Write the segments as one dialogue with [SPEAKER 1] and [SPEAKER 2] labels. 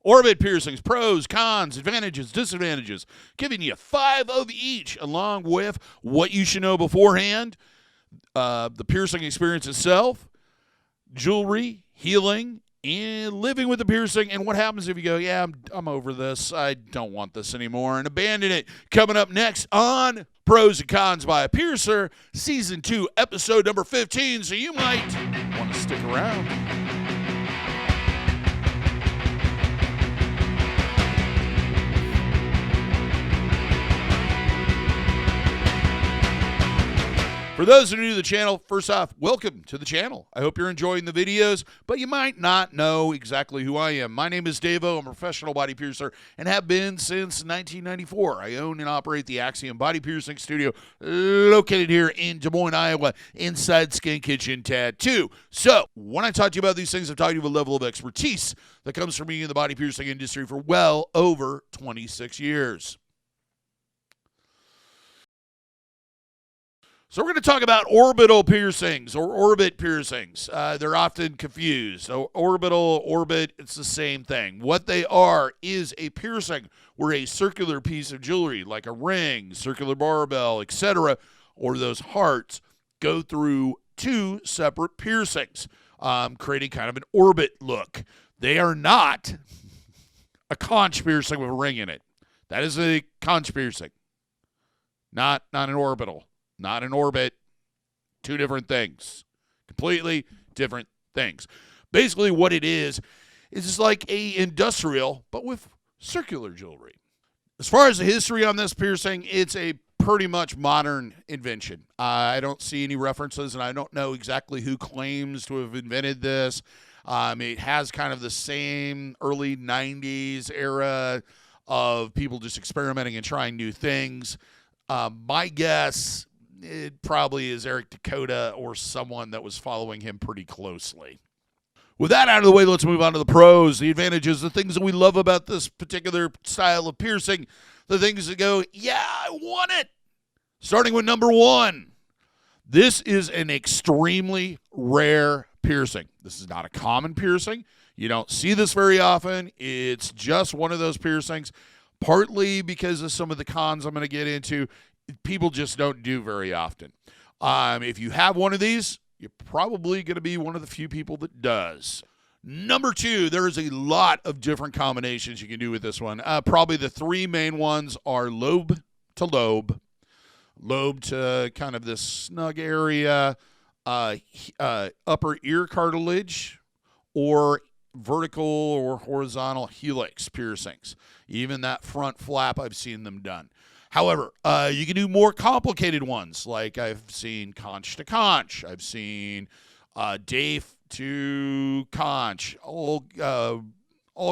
[SPEAKER 1] Orbit piercings, pros, cons, advantages, disadvantages, giving you 5 of each, along with what you should know beforehand, the piercing experience itself, jewelry, healing, and living with the piercing, and what happens if you go, yeah, I'm over this, I don't want this anymore, and abandon it. Coming up next on Pros and Cons by a Piercer, Season 2, Episode number 15, so you might want to stick around. For those who are new to the channel, first off, welcome to the channel. I hope you're enjoying the videos, but you might not know exactly who I am. My name is DaVo. I'm a professional body piercer and have been since 1994. I own and operate the Axiom Body Piercing Studio located here in Des Moines, Iowa, inside Skin Kitchen Tattoo. So, when I talk to you about these things, I'm talking to you about a level of expertise that comes from me in the body piercing industry for well over 26 years. So we're going to talk about orbital piercings or orbit piercings. They're often confused. So orbital, orbit, it's the same thing. What they are is a piercing where a circular piece of jewelry, like a ring, circular barbell, etc., or those hearts, go through 2 separate piercings, creating kind of an orbit look. They are not a conch piercing with a ring in it. That is a conch piercing, not an orbital. Not an orbit. 2 different things. Completely different things. Basically what it is just like a industrial, but with circular jewelry. As far as the history on this piercing, it's a pretty much modern invention. I don't see any references, and I don't know exactly who claims to have invented this. It has kind of the same early 90s era of people just experimenting and trying new things. My guess, it probably is Eric Dakota or someone that was following him pretty closely. With that out of the way, let's move on to the pros, the advantages, the things that we love about this particular style of piercing, the things that go, yeah, I want it. Starting with number 1. This is an extremely rare piercing. This is not a common piercing. You don't see this very often. It's just one of those piercings, partly because of some of the cons I'm going to get into. People just don't do very often. If you have one of these, you're probably going to be one of the few people that does. Number 2, there is a lot of different combinations you can do with this one. Probably the 3 main ones are lobe to lobe, lobe to kind of this snug area, upper ear cartilage, or vertical or horizontal helix piercings. Even that front flap, I've seen them done. However, you can do more complicated ones, like I've seen conch to conch. I've seen DaVo to conch, all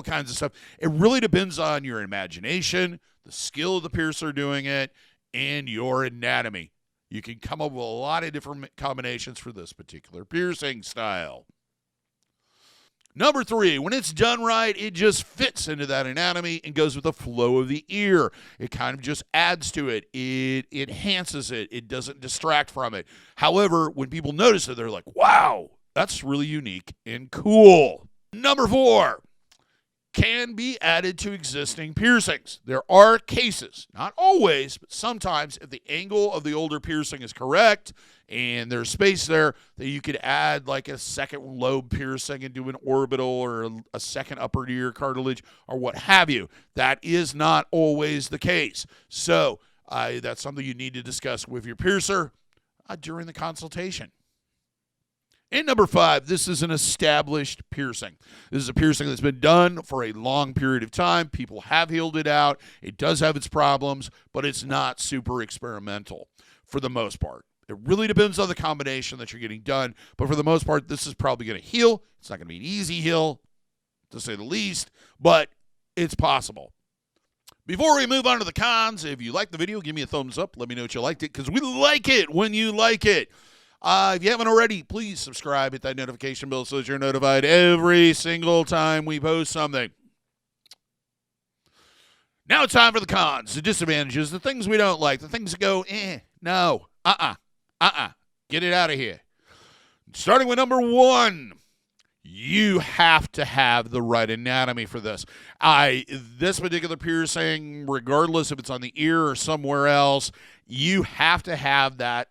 [SPEAKER 1] kinds of stuff. It really depends on your imagination, the skill of the piercer doing it, and your anatomy. You can come up with a lot of different combinations for this particular piercing style. Number 3, when it's done right, it just fits into that anatomy and goes with the flow of the ear. It kind of just adds to it. It enhances it. It doesn't distract from it. However, when people notice it, they're like, wow, that's really unique and cool. Number 4, can be added to existing piercings. There are cases, not always, but sometimes if the angle of the older piercing is correct and there's space there, that you could add like a second lobe piercing and do an orbital or a second upper ear cartilage or what have you. That is not always the case. So that's something you need to discuss with your piercer during the consultation. And number 5, this is an established piercing. This is a piercing that's been done for a long period of time. People have healed it out. It does have its problems, but it's not super experimental for the most part. It really depends on the combination that you're getting done, but for the most part, this is probably going to heal. It's not going to be an easy heal, to say the least, but it's possible. Before we move on to the cons, if you like the video, give me a thumbs up. Let me know what you liked it, because we like it when you like it. If you haven't already, please subscribe, hit that notification bell so that you're notified every single time we post something. Now it's time for the cons, the disadvantages, the things we don't like, the things that go, no, get it out of here. Starting with number 1, You have to have the right anatomy for this. This particular piercing, regardless if it's on the ear or somewhere else, you have to have that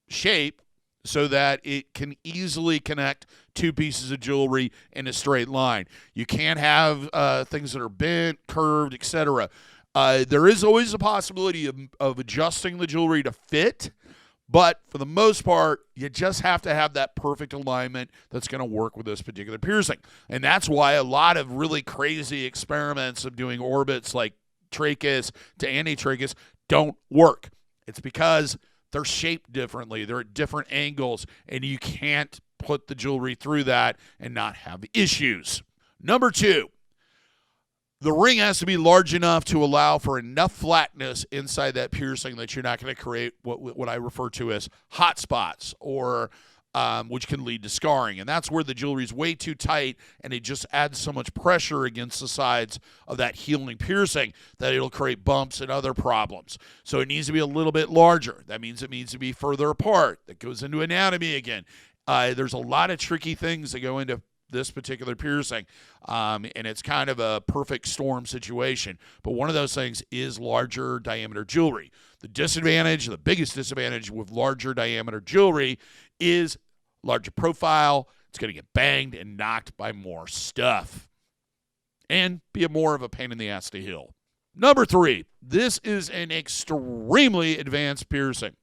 [SPEAKER 1] shape so that it can easily connect two pieces of jewelry in a straight line. You can't have things that are bent, curved, etc. There is always a possibility of adjusting the jewelry to fit, but for the most part, you just have to have that perfect alignment that's going to work with this particular piercing. And that's why a lot of really crazy experiments of doing orbits like trachea to antitrachea don't work. It's because they're shaped differently. They're at different angles, and you can't put the jewelry through that and not have issues. Number 2, the ring has to be large enough to allow for enough flatness inside that piercing that you're not going to create what I refer to as hot spots, or which can lead to scarring. And that's where the jewelry is way too tight, and it just adds so much pressure against the sides of that healing piercing that it'll create bumps and other problems. So it needs to be a little bit larger. That means it needs to be further apart. That goes into anatomy again. There's a lot of tricky things that go into this particular piercing, and it's kind of a perfect storm situation. But one of those things is larger diameter jewelry. The biggest disadvantage with larger diameter jewelry is larger profile. It's going to get banged and knocked by more stuff and be more of a pain in the ass to heal. Number 3, this is an extremely advanced piercing.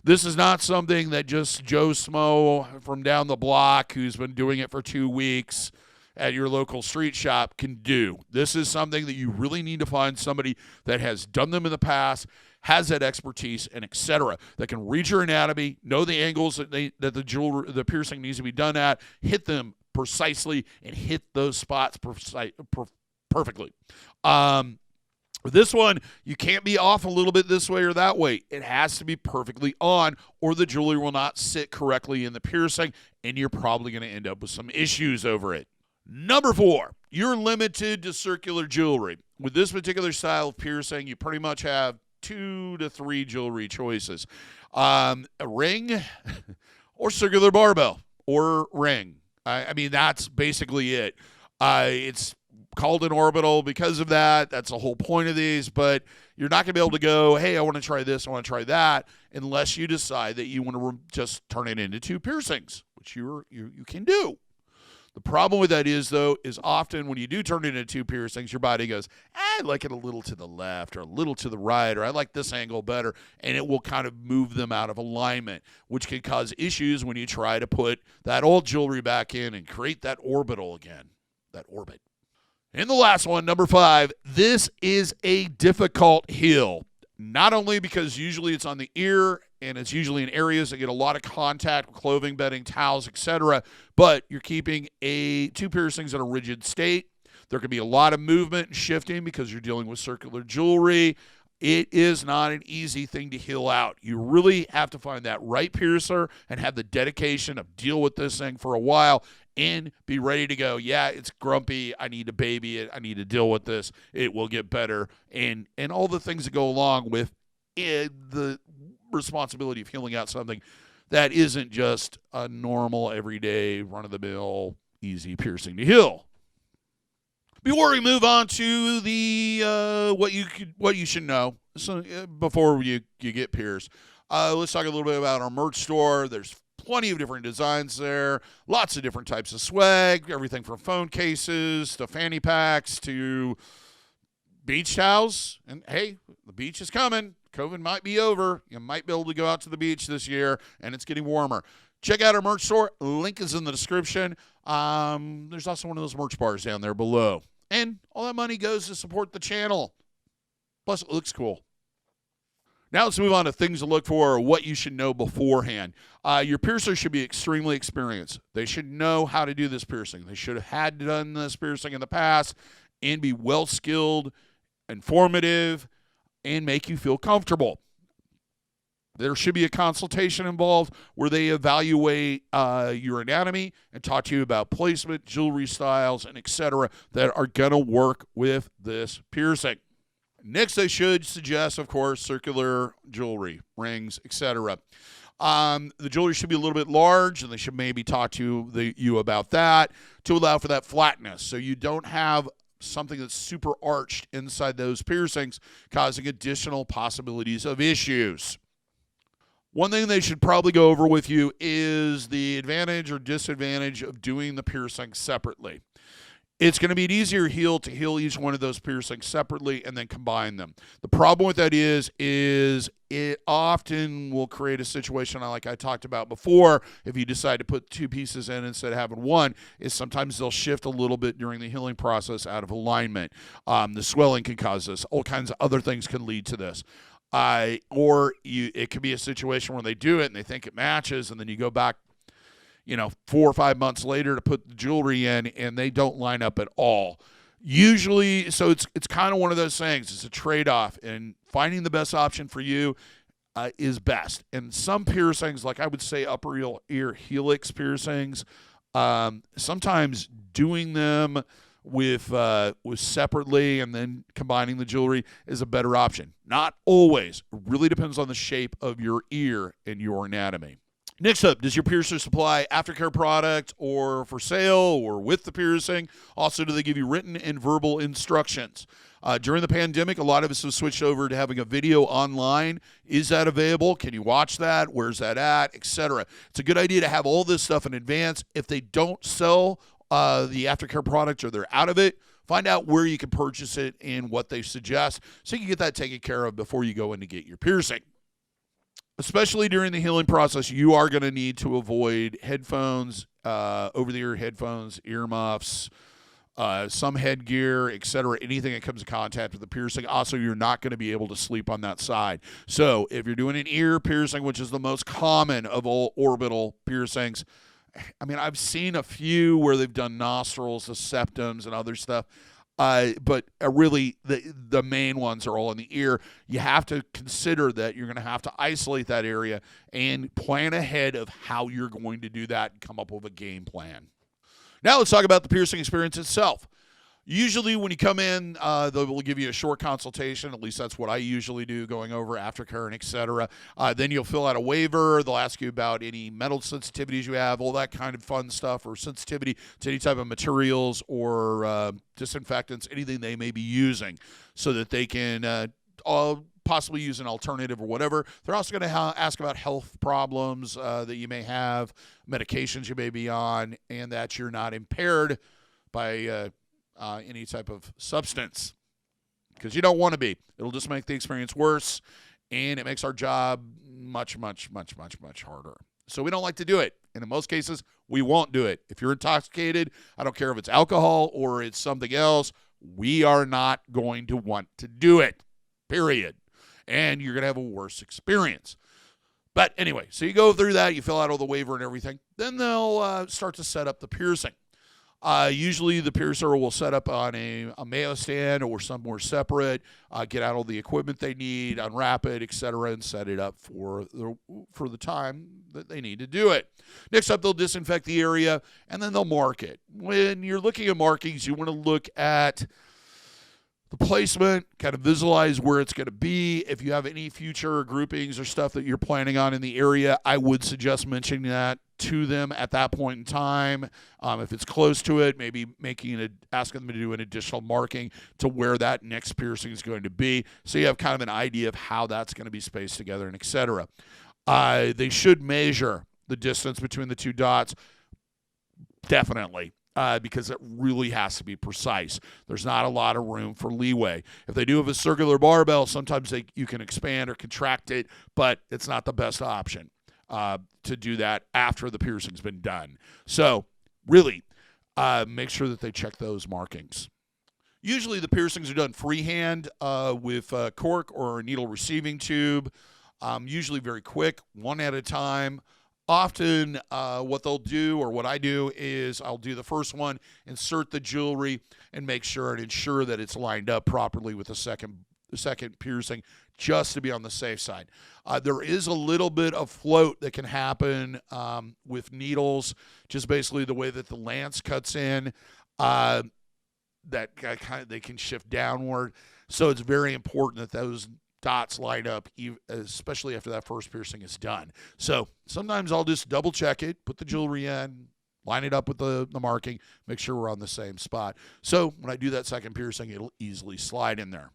[SPEAKER 1] This is not something that just Joe Smo from down the block who's been doing it for 2 weeks at your local street shop can do. This is something that you really need to find somebody that has done them in the past, has that expertise, and etc., that can read your anatomy, know the angles that the piercing needs to be done at, hit them precisely, and hit those spots perfectly. This one, you can't be off a little bit this way or that way. It has to be perfectly on, or the jewelry will not sit correctly in the piercing, and you're probably going to end up with some issues over it. Number 4, you're limited to circular jewelry. With this particular style of piercing, you pretty much have 2 to 3 jewelry choices. A ring or circular barbell or ring. I mean, that's basically it. It's called an orbital because of that. That's the whole point of these, but you're not going to be able to go, hey, I want to try this, I want to try that, unless you decide that you want to just turn it into 2 piercings, which you can do. The problem with that is often when you do turn it into 2 piercings, your body goes, I like it a little to the left or a little to the right, or I like this angle better, and it will kind of move them out of alignment, which can cause issues when you try to put that old jewelry back in and create that orbital again, that orbit. And the last one, number 5, this is a difficult heal. Not only because usually it's on the ear and it's usually in areas that get a lot of contact with clothing, bedding, towels, etc., but you're keeping 2 piercings in a rigid state. There can be a lot of movement and shifting because you're dealing with circular jewelry. It is not an easy thing to heal out. You really have to find that right piercer and have the dedication of deal with this thing for a while and be ready to go. Yeah, it's grumpy. I need to baby it. I need to deal with this. It will get better. And all the things that go along with the responsibility of healing out something that isn't just a normal, everyday, run-of-the-mill, easy piercing to heal. Before we move on to the what you should know, so before you get pierced, let's talk a little bit about our merch store. There's plenty of different designs there, lots of different types of swag, everything from phone cases to fanny packs to beach towels. And hey, the beach is coming. COVID might be over. You might be able to go out to the beach this year, and it's getting warmer. Check out our merch store. Link is in the description. There's also one of those merch bars down there below. And all that money goes to support the channel. Plus, it looks cool. Now let's move on to things to look for or what you should know beforehand. Your piercer should be extremely experienced. They should know how to do this piercing. They should have had done this piercing in the past and be well-skilled, informative, and make you feel comfortable. There should be a consultation involved where they evaluate your anatomy and talk to you about placement, jewelry styles, and etc. that are going to work with this piercing. Next, they should suggest, of course, circular jewelry, rings, etc. The jewelry should be a little bit large, and they should maybe talk to you about that to allow for that flatness, so you don't have something that's super arched inside those piercings, causing additional possibilities of issues. One thing they should probably go over with you is the advantage or disadvantage of doing the piercing separately. It's going to be an easier heal to heal each one of those piercings separately and then combine them. The problem with that is it often will create a situation like I talked about before. If you decide to put two pieces in instead of having one, is sometimes they'll shift a little bit during the healing process out of alignment. The swelling can cause this. All kinds of other things can lead to this. It could be a situation where they do it and they think it matches, and then you go back 4 or 5 months later to put the jewelry in, and they don't line up at all. Usually, so it's kind of one of those things. It's a trade-off, and finding the best option for you is best. And some piercings, like I would say upper ear helix piercings, sometimes doing them with separately and then combining the jewelry is a better option. Not always. It really depends on the shape of your ear and your anatomy. Next up, does your piercer supply aftercare product or for sale or with the piercing? Also, do they give you written and verbal instructions? During the pandemic, a lot of us have switched over to having a video online. Is that available? Can you watch that? Where's that at? Etc. It's a good idea to have all this stuff in advance. If they don't sell the aftercare product or they're out of it, find out where you can purchase it and what they suggest so you can get that taken care of before you go in to get your piercing. Especially during the healing process, you are going to need to avoid headphones, over-the-ear headphones, earmuffs, some headgear, etc., anything that comes in contact with the piercing. Also, you're not going to be able to sleep on that side. So if you're doing an ear piercing, which is the most common of all orbital piercings, I mean, I've seen a few where they've done nostrils, the septums, and other stuff. But really, the main ones are all in the ear. You have to consider that you're going to have to isolate that area and plan ahead of how you're going to do that and come up with a game plan. Now let's talk about the piercing experience itself. Usually when you come in, they will give you a short consultation. At least that's what I usually do, going over aftercare and etc. Then you'll fill out a waiver. They'll ask you about any metal sensitivities you have, all that kind of fun stuff, or sensitivity to any type of materials or disinfectants, anything they may be using, so that they can possibly use an alternative or whatever. They're also going to ask about health problems that you may have, medications you may be on, and that you're not impaired by any type of substance, because you don't want to be. It'll just make the experience worse, and it makes our job much, much, much, much, much harder. So we don't like to do it. And in most cases, we won't do it. If you're intoxicated, I don't care if it's alcohol or it's something else, we are not going to want to do it, period. And you're going to have a worse experience. But anyway, so you go through that, you fill out all the waiver and everything. Then they'll start to set up the piercing. Usually the piercer will set up on a Mayo stand or somewhere separate, get out all the equipment they need, unwrap it, etc., and set it up for the time that they need to do it. Next up, they'll disinfect the area, and then they'll mark it. When you're looking at markings, you want to look at the placement, kind of visualize where it's going to be. If you have any future groupings or stuff that you're planning on in the area, I would suggest mentioning that to them at that point in time. If it's close to it, maybe asking them to do an additional marking to where that next piercing is going to be, so you have kind of an idea of how that's going to be spaced together, and etc. They should measure the distance between the two dots, definitely. Because it really has to be precise. There's not a lot of room for leeway. If they do have a circular barbell, sometimes you can expand or contract it, but it's not the best option to do that after the piercing's been done. So really, make sure that they check those markings. Usually the piercings are done freehand with cork or a needle receiving tube, usually very quick, one at a time. Often what they'll do, or what I do, is I'll do the first one, insert the jewelry, and make sure and ensure that it's lined up properly with the second piercing, just to be on the safe side. There is a little bit of float that can happen with needles, just basically the way that the lance cuts in, that they can shift downward. So it's very important that those dots light up, especially after that first piercing is done. So sometimes I'll just double check it, put the jewelry in, line it up with the marking, make sure we're on the same spot. So when I do that second piercing, it'll easily slide in there.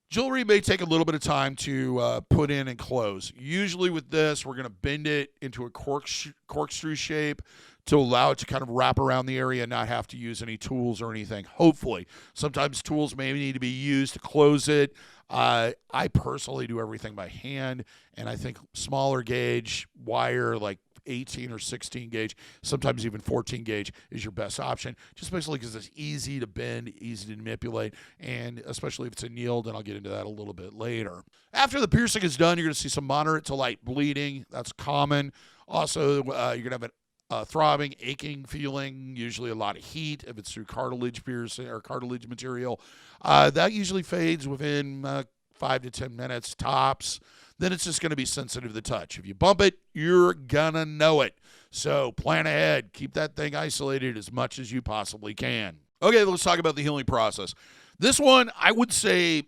[SPEAKER 1] Jewelry may take a little bit of time to put in and close. Usually with this, we're going to bend it into a corkscrew shape to allow it to kind of wrap around the area and not have to use any tools or anything, hopefully. Sometimes tools may need to be used to close it. I personally do everything by hand, and I think smaller gauge wire, like 18 or 16 gauge, sometimes even 14 gauge is your best option, just basically because it's easy to bend, easy to manipulate, and especially if it's annealed, and I'll get into that a little bit later. After the piercing is done, you're going to see some moderate to light bleeding. That's common. Also, you're going to have a throbbing, aching feeling, usually a lot of heat if it's through cartilage piercing or cartilage material. That usually fades within 5 to 10 minutes tops. Then it's just going to be sensitive to the touch. If you bump it, you're going to know it. So plan ahead. Keep that thing isolated as much as you possibly can. Okay, let's talk about the healing process. This one, I would say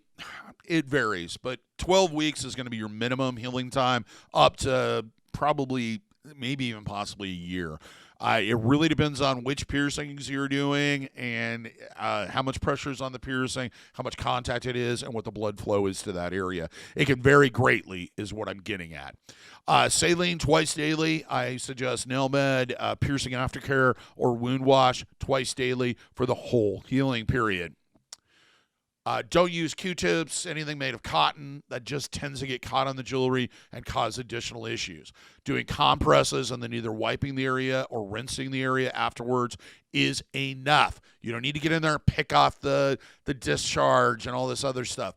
[SPEAKER 1] it varies, but 12 weeks is going to be your minimum healing time, up to probably maybe even possibly a year. It really depends on which piercings you're doing and how much pressure is on the piercing, how much contact it is, and what the blood flow is to that area. It can vary greatly is what I'm getting at. Saline twice daily. I suggest nail med, piercing aftercare, or wound wash twice daily for the whole healing period. Don't use Q-tips, anything made of cotton. That just tends to get caught on the jewelry and cause additional issues. Doing compresses and then either wiping the area or rinsing the area afterwards is enough. You don't need to get in there and pick off the discharge and all this other stuff.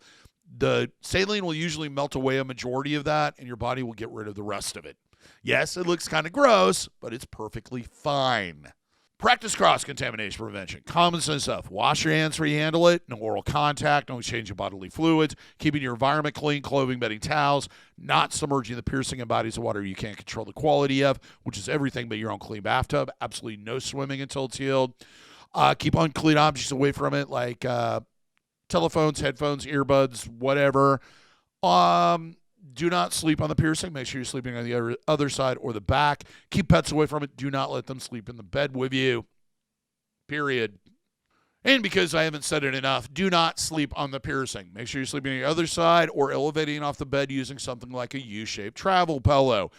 [SPEAKER 1] The saline will usually melt away a majority of that, and your body will get rid of the rest of it. Yes, it looks kind of gross, but it's perfectly fine. Practice cross-contamination prevention. Common sense stuff. Wash your hands before you handle it. No oral contact. No exchange of bodily fluids. Keeping your environment clean. Clothing, bedding, towels. Not submerging the piercing in bodies of water you can't control the quality of, which is everything but your own clean bathtub. Absolutely no swimming until it's healed. Keep unclean objects away from it, like telephones, headphones, earbuds, whatever. Do not sleep on the piercing. Make sure you're sleeping on the other side or the back. Keep pets away from it. Do not let them sleep in the bed with you. Period. And because I haven't said it enough, do not sleep on the piercing. Make sure you're sleeping on the other side or elevating off the bed using something like a U-shaped travel pillow.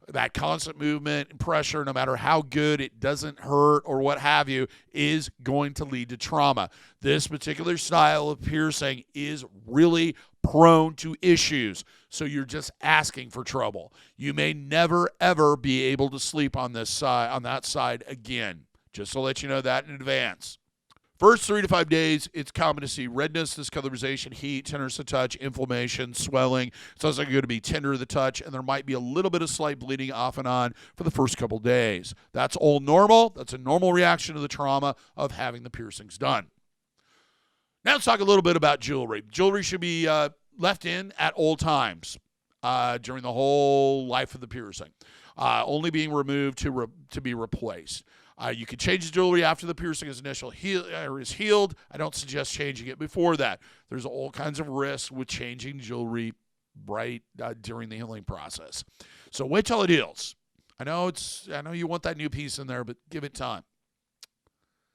[SPEAKER 1] That constant movement and pressure, no matter how good it doesn't hurt or what have you, is going to lead to trauma. This particular style of piercing is really prone to issues, so you're just asking for trouble. You may never, ever be able to sleep on this side, on that side again, just to let you know that in advance. First 3 to 5 days, it's common to see redness, discolorization, heat, tenderness of touch, inflammation, swelling. It sounds like you're going to be tender to the touch, and there might be a little bit of slight bleeding off and on for the first couple days. That's all normal. That's a normal reaction to the trauma of having the piercings done. Now let's talk a little bit about jewelry. Jewelry should be left in at all times during the whole life of the piercing, only being removed to be replaced. You can change the jewelry after the piercing is healed. I don't suggest changing it before that. There's all kinds of risks with changing jewelry right during the healing process. So wait till it heals. I know you want that new piece in there, but give it time.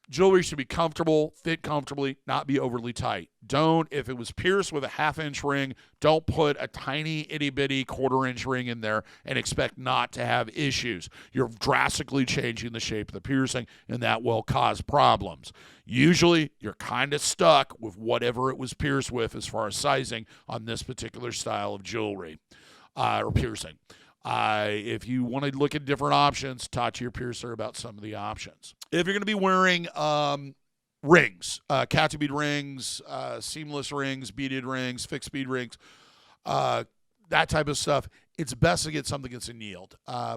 [SPEAKER 1] Jewelry should be comfortable, fit comfortably, not be overly tight. If it was pierced with a 1/2-inch ring, don't put a tiny itty-bitty 1/4-inch ring in there and expect not to have issues. You're drastically changing the shape of the piercing, and that will cause problems. Usually, you're kind of stuck with whatever it was pierced with as far as sizing on this particular style of jewelry or piercing. If you want to look at different options, talk to your piercer about some of the options. If you're going to be wearing rings, cat bead rings, seamless rings, beaded rings, fixed bead rings, that type of stuff, it's best to get something that's annealed.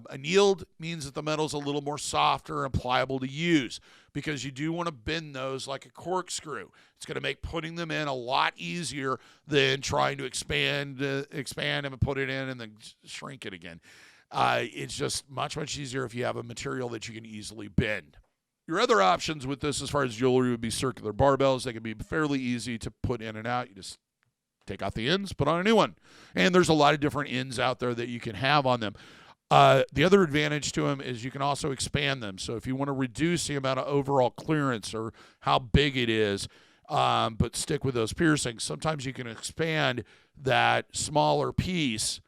[SPEAKER 1] Annealed means that the metal's a little more softer and pliable to use because you do want to bend those like a corkscrew. It's going to make putting them in a lot easier than trying to expand them and put it in and then shrink it again. It's just much, much easier if you have a material that you can easily bend. Your other options with this as far as jewelry would be circular barbells. They can be fairly easy to put in and out. You just take off the ends, put on a new one. And there's a lot of different ends out there that you can have on them. The other advantage to them is you can also expand them. So if you want to reduce the amount of overall clearance or how big it is, but stick with those piercings, sometimes you can expand that smaller piece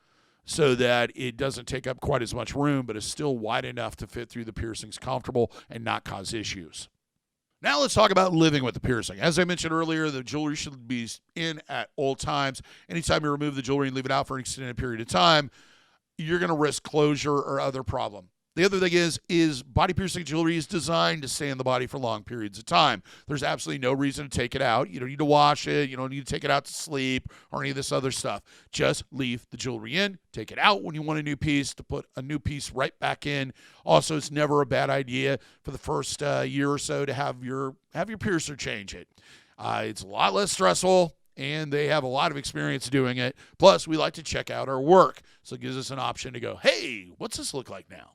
[SPEAKER 1] so that it doesn't take up quite as much room, but is still wide enough to fit through the piercings comfortable and not cause issues. Now let's talk about living with the piercing. As I mentioned earlier, the jewelry should be in at all times. Anytime you remove the jewelry and leave it out for an extended period of time, you're going to risk closure or other problem. The other thing is body piercing jewelry is designed to stay in the body for long periods of time. There's absolutely no reason to take it out. You don't need to wash it. You don't need to take it out to sleep or any of this other stuff. Just leave the jewelry in. Take it out when you want a new piece to put a new piece right back in. Also, it's never a bad idea for the first year or so to have your piercer change it. It's a lot less stressful, and they have a lot of experience doing it. Plus, we like to check out our work, so it gives us an option to go, hey, what's this look like now?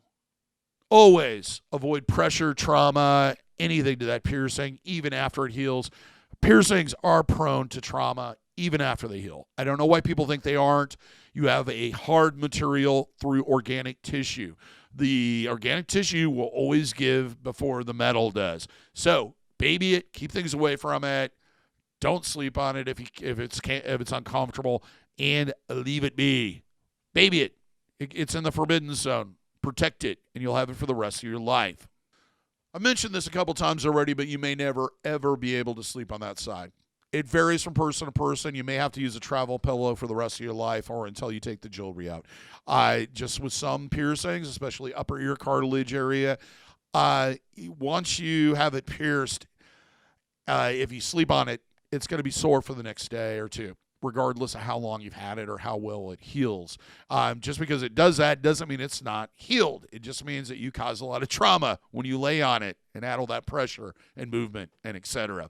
[SPEAKER 1] Always avoid pressure, trauma, anything to that piercing, even after it heals. Piercings are prone to trauma even after they heal. I don't know why people think they aren't. You have a hard material through organic tissue. The organic tissue will always give before the metal does. So baby it, keep things away from it. Don't sleep on it if it's uncomfortable, and leave it be. Baby it. It's in the forbidden zone. Protect it, and you'll have it for the rest of your life. I mentioned this a couple times already, but you may never, ever be able to sleep on that side. It varies from person to person. You may have to use a travel pillow for the rest of your life or until you take the jewelry out. Just with some piercings, especially upper ear cartilage area, once you have it pierced, if you sleep on it, it's going to be sore for the next day or two, regardless of how long you've had it or how well it heals. Just because it does that doesn't mean it's not healed. It just means that you cause a lot of trauma when you lay on it and add all that pressure and movement and etc.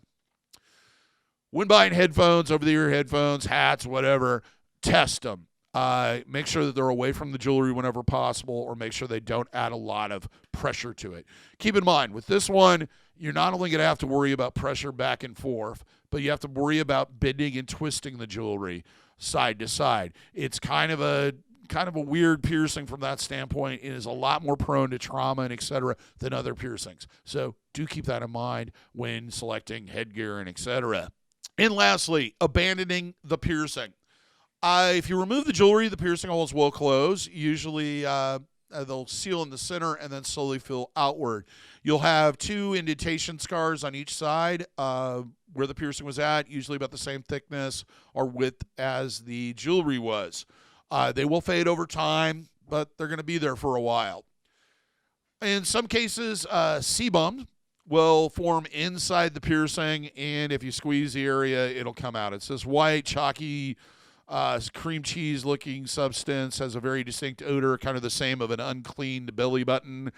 [SPEAKER 1] When buying headphones, over-the-ear headphones, hats, whatever, test them. Make sure that they're away from the jewelry whenever possible, or make sure they don't add a lot of pressure to it. Keep in mind, with this one, you're not only going to have to worry about pressure back and forth, but you have to worry about bending and twisting the jewelry side to side. It's kind of a weird piercing from that standpoint. It is a lot more prone to trauma and etc. than other piercings. So do keep that in mind when selecting headgear and etc. And lastly, abandoning the piercing. If you remove the jewelry, the piercing holes will close. Usually they'll seal in the center and then slowly fill outward. You'll have 2 indentation scars on each side where the piercing was at, usually about the same thickness or width as the jewelry was. They will fade over time, but they're going to be there for a while. In some cases, sebum will form inside the piercing, and if you squeeze the area, it'll come out. It's this white, chalky, cream cheese looking substance, has a very distinct odor, kind of the same of an uncleaned belly button.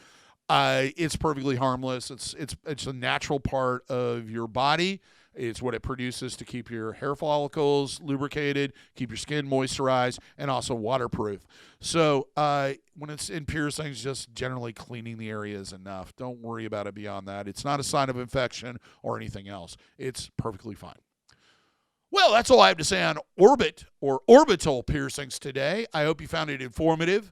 [SPEAKER 1] It's perfectly harmless. It's a natural part of your body. It's what it produces to keep your hair follicles lubricated, keep your skin moisturized, and also waterproof. So when it's in piercings, just generally cleaning the area is enough. Don't worry about it beyond that. It's not a sign of infection or anything else. It's perfectly fine. Well, that's all I have to say on orbital piercings today. I hope you found it informative.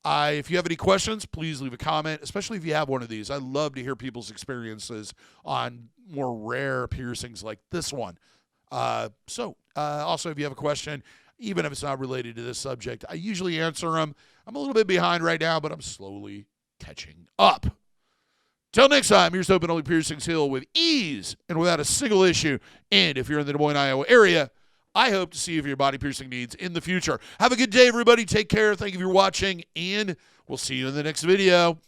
[SPEAKER 1] If you have any questions, please leave a comment, especially if you have one of these. I love to hear people's experiences on more rare piercings like this one. Also, if you have a question, even if it's not related to this subject, I usually answer them. I'm a little bit behind right now, but I'm slowly catching up. Till next time, here's hoping only piercings heal with ease and without a single issue. And if you're in the Des Moines, Iowa area, I hope to see you for your body piercing needs in the future. Have a good day, everybody. Take care. Thank you for watching, and we'll see you in the next video.